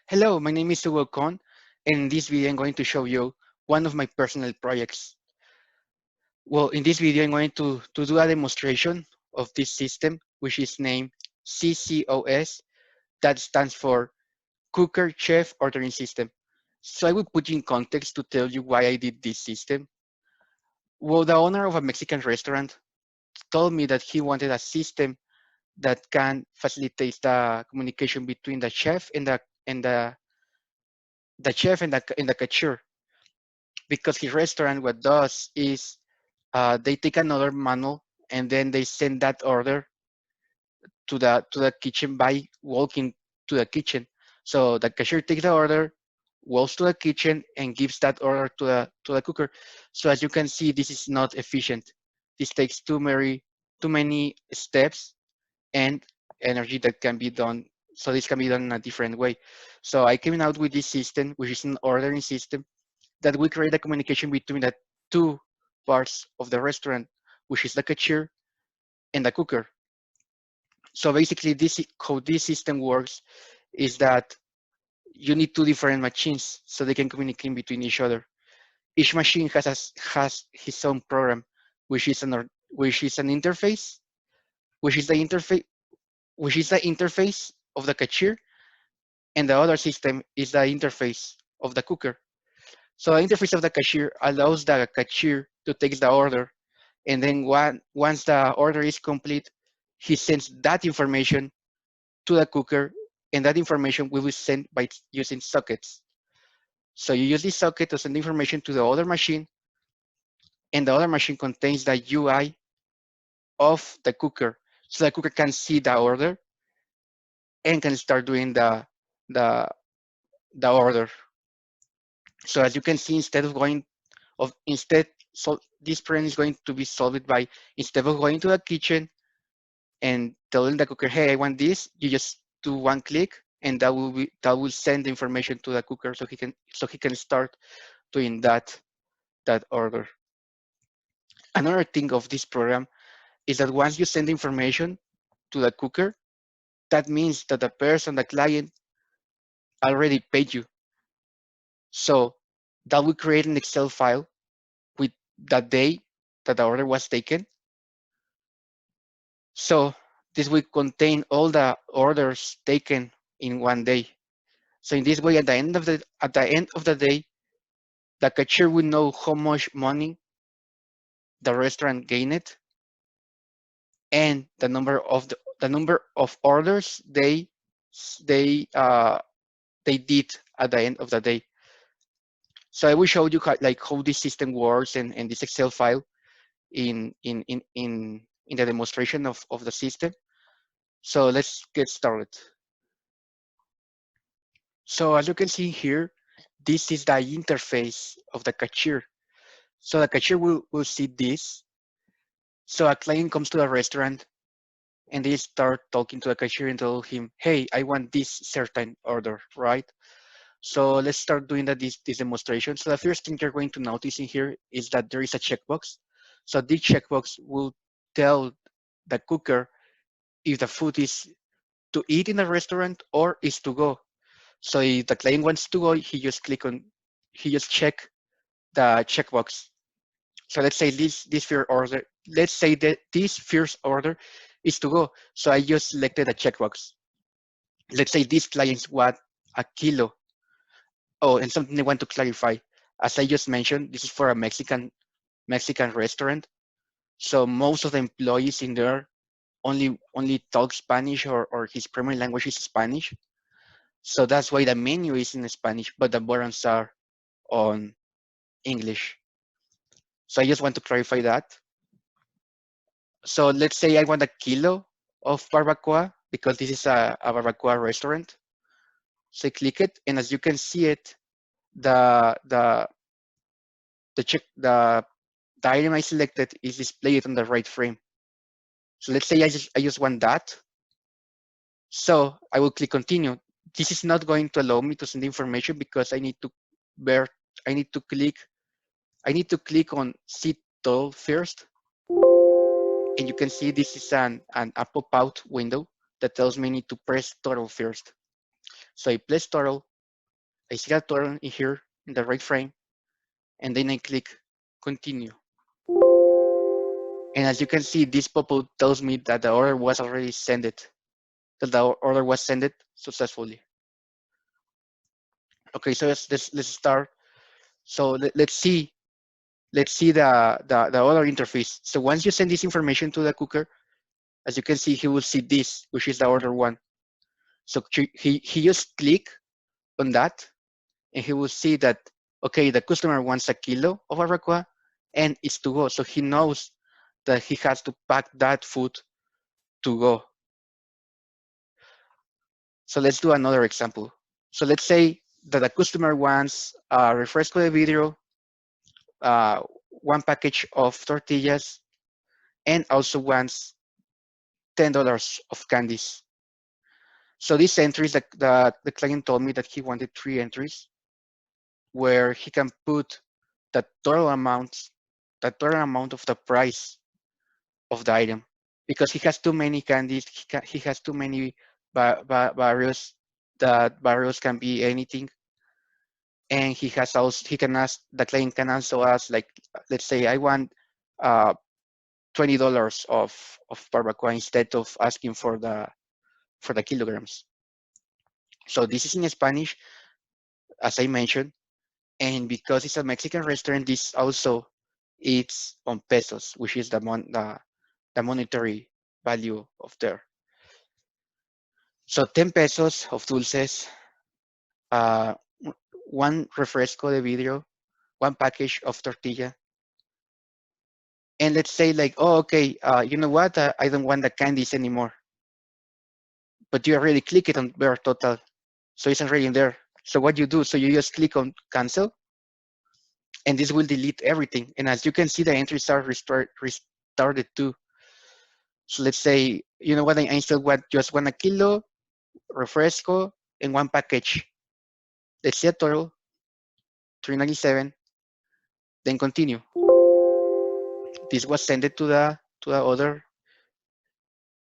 Hello, my name is Hugo Kon, and in this video I'm going to show you one of my personal projects. Well, in this video I'm going to do a demonstration of this system, which is named CCOS, that stands for Cooker Chef Ordering System. So I will put you in context to tell you why I did this system. Well, the owner of a Mexican restaurant told me that he wanted a system that can facilitate the communication between the chef and the chef and the cashier, because his restaurant what does is they take another manual and then they send that order to the kitchen by walking to the kitchen. So the cashier takes the order, walks to the kitchen, and gives that order to the cooker. So as you can see, this is not efficient. This takes too many steps and energy that can be done. So this can be done in a different way. So I came out with this system, which is an ordering system that we create a communication between the two parts of the restaurant, which is the cashier and the cooker. So basically, how this system works is that you need two different machines so they can communicate between each other. Each machine has his own program, which is an interface, which is the interface of the cashier, and the other system is the interface of the cooker. So the interface of the cashier allows the cashier to take the order, and then once the order is complete, he sends that information to the cooker, and that information will be sent by using sockets. So you use this socket to send information to the other machine, and the other machine contains the UI of the cooker. So the cooker can see the order and can start doing the, the order. So as you can see, so this problem is going to be solved by, instead of going to the kitchen and telling the cooker, hey, I want this, you just do one click, and that will send the information to the cooker so he can start doing that order. Another thing of this program is that once you send information to the cooker, that means that the person, the client, already paid you. So that will create an Excel file with the day that the order was taken. So this will contain all the orders taken in one day. So in this way, at the end of the day, the cashier will know how much money the restaurant gained, and the number of orders they uh, they did at the end of the day. So I will show you how this system works, and this Excel file in the demonstration of the system. So let's get started. So as you can see here, this is the interface of the cashier. So the cashier will see this. So a client comes to the restaurant and they start talking to the cashier and tell him, hey, I want this certain order, right? So let's start doing this demonstration. So the first thing you're going to notice in here is that there is a checkbox. So this checkbox will tell the cooker if the food is to eat in a restaurant or is to go. So if the client wants to go, he just check the checkbox. So let's say this first order, let's say that this first order is to go. So I just selected a checkbox. Let's say these clients want a kilo. Oh, and something I want to clarify. As I just mentioned, this is for a Mexican restaurant. So most of the employees in there only talk Spanish, or his primary language is Spanish. So that's why the menu is in Spanish, but the buttons are on English. So I just want to clarify that. So let's say I want a kilo of barbacoa because this is a barbacoa restaurant. So I click it, and as you can see it, the the the check the item I selected is displayed on the right frame. So let's say I just want that. So I will click continue. This is not going to allow me to send information because bear I need to click on see total first, and you can see this is a pop-out window that tells me I need to press total first. So I press total, I see a total in here in the right frame, and then I click continue. And as you can see, this pop-up tells me that the order was already sent it, that the order was sent it successfully. Okay, so let's start. So let's see the other interface. So once you send this information to the cooker, as you can see, he will see this, which is the order one. So he just click on that, and he will see that, okay, the customer wants a kilo of barbacoa, and it's to go. So he knows that he has to pack that food to go. So let's do another example. So let's say that the customer wants a refresco de vidrio, uh, one package of tortillas, and also wants $10 of candies. So these entries, the client told me that he wanted 3 entries where he can put the total amount of the price of the item, because he has too many candies, he has too many barrios. That barrios can be anything, and he can ask, the client can also ask, like, let's say I want uh, $20 of barbacoa instead of asking for the kilograms. So this is in Spanish, as I mentioned, and because it's a Mexican restaurant, this also it's on pesos, which is the monetary value of there. So 10 pesos of dulces, uh, one refresco de vidrio, one package of tortilla, and let's say like, oh, okay, you know what? I don't want the candies anymore. But you already click it on their total, so it's already in there. So what you do? So you just click on cancel, and this will delete everything. And as you can see, the entries are restarted too. So let's say, you know what? I still want just 1 kilo refresco and one package. Let's see a total 397. Then continue. This was sent to the other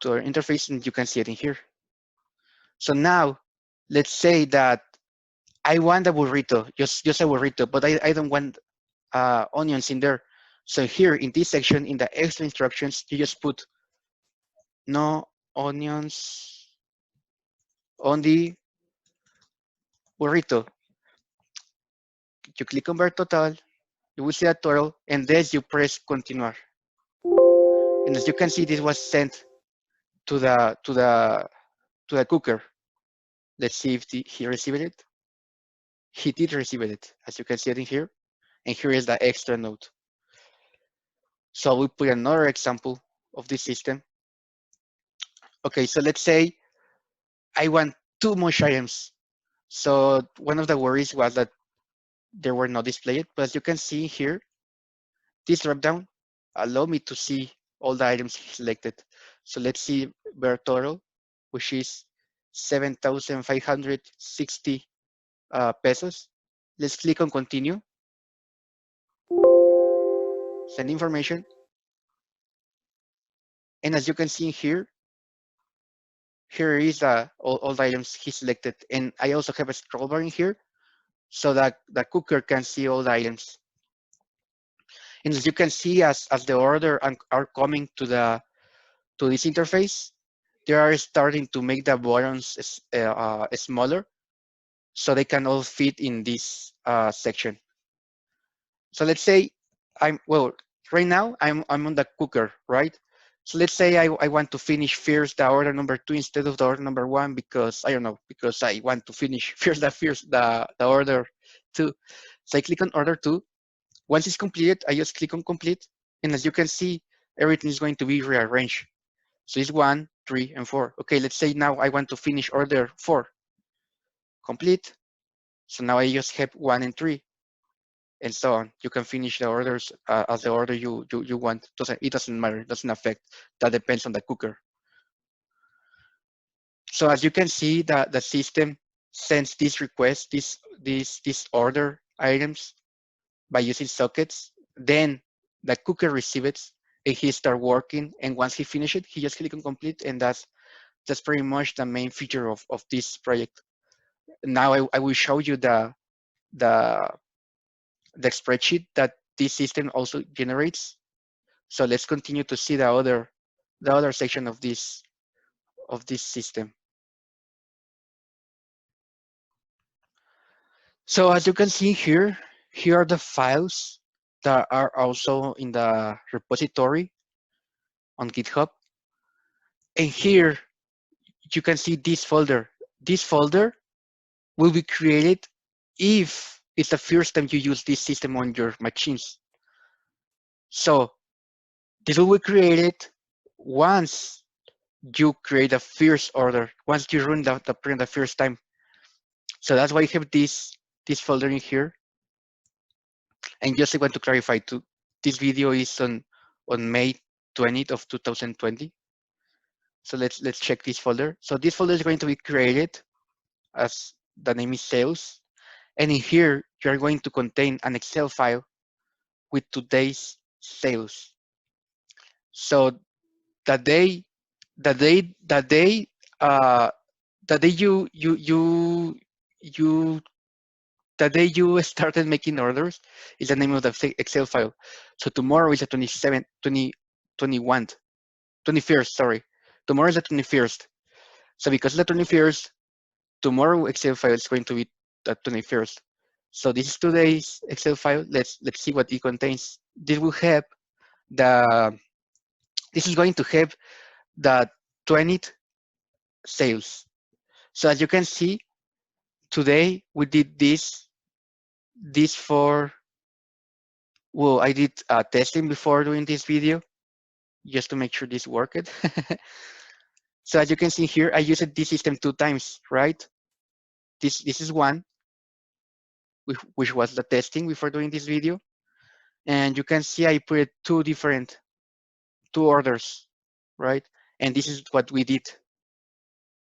to our interface, and you can see it in here. So now, let's say that I want a burrito, just a burrito, but I don't want onions in there. So here in this section, in the extra instructions, you just put no onions on the burrito. You click convert total, you will see a total, and then you press continuar. And as you can see, this was sent to the cooker. Let's see if he received it. He did receive it, as you can see it in here. And here is the extra note. So we put another example of this system. Okay, so let's say I want 2 mush items. So one of the worries was that they were not displayed, but as you can see here, this dropdown allow me to see all the items selected. So let's see their total, which is 7,560 pesos. Let's click on continue, send information. And as you can see here, here is all the items he selected. And I also have a scroll bar in here so that the cooker can see all the items. And as you can see, as the order are coming to this interface, they are starting to make the buttons smaller so they can all fit in this section. So let's say right now I'm on the cooker, right? So let's say I want to finish first the order number 2 instead of the order number 1 because I don't know, because I want to finish the order 2. So I click on order 2. Once it's completed, I just click on complete. And as you can see, everything is going to be rearranged. So it's 1, 3, and 4. Okay, let's say now I want to finish order 4. Complete. So now I just have 1 and 3, and so on. You can finish the orders as the order you want. It doesn't matter. It doesn't affect. That depends on the cooker. So as you can see, the system sends this request, this order items by using sockets. Then the cooker receives it, and he start working. And once he finishes it, he just click on complete, and that's pretty much the main feature of this project. Now I will show you the the spreadsheet that this system also generates. So let's continue to see the other section of this system. So as you can see here, here are the files that are also in the repository on GitHub. And here you can see this folder. This folder will be created if it's the first time you use this system on your machines. So this will be created once you create a first order, once you run the program the first time. So that's why I have this folder in here. And just I want to clarify too, this video is on May 20th of 2020. So let's check this folder. So this folder is going to be created as the name is sales. And in here, you're going to contain an Excel file with today's sales. So the day, the day, the day, uh, the day you the day you started making orders is the name of the Excel file. So tomorrow is the 27th, 21, 21st, sorry. Tomorrow is the 21st. So because of the 21st, tomorrow Excel file is going to be the 21st. So this is today's Excel file. Let's see what it contains. This will have the, this is going to have the 20th sales. So as you can see, today we did this for, well, I did testing before doing this video just to make sure this worked. So as you can see here, I used this system 2 times, right? This is one, which was the testing before doing this video. And you can see I put two orders, right? And this is what we did.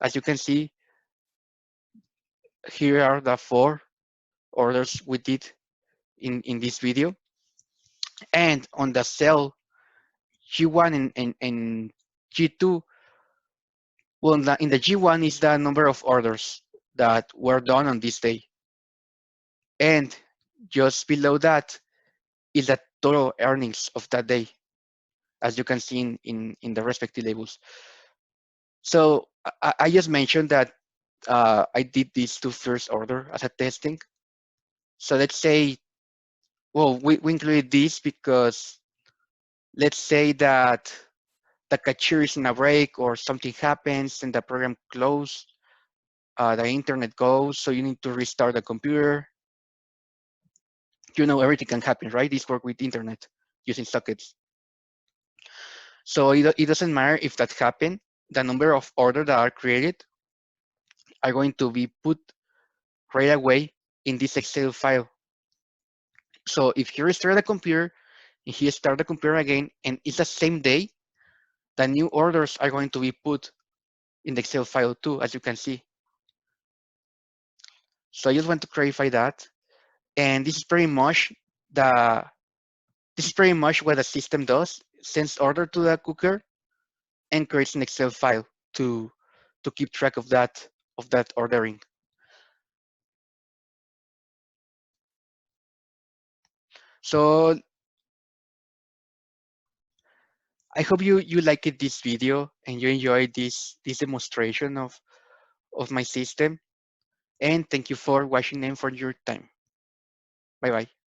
As you can see, here are the 4 orders we did in this video. And on the cell G1 and G2, well, in the G1 is the number of orders that were done on this day. And just below that is the total earnings of that day, as you can see in the respective labels. So I just mentioned that I did these 2 first order as a testing. So let's say, well, we included this because let's say that the cashier is in a break or something happens and the program closes, the internet goes, so you need to restart the computer. You know, everything can happen, right? This work with internet using sockets. So it doesn't matter if that happened. The number of orders that are created are going to be put right away in this Excel file. So if he restart the computer, and he start the computer again, and it's the same day, the new orders are going to be put in the Excel file too, as you can see. So I just want to clarify that. And this is pretty much the what the system does: sends order to the cooker and creates an Excel file to keep track of that ordering. So I hope you liked this video and you enjoyed this demonstration of my system. And thank you for watching and for your time. Bye bye.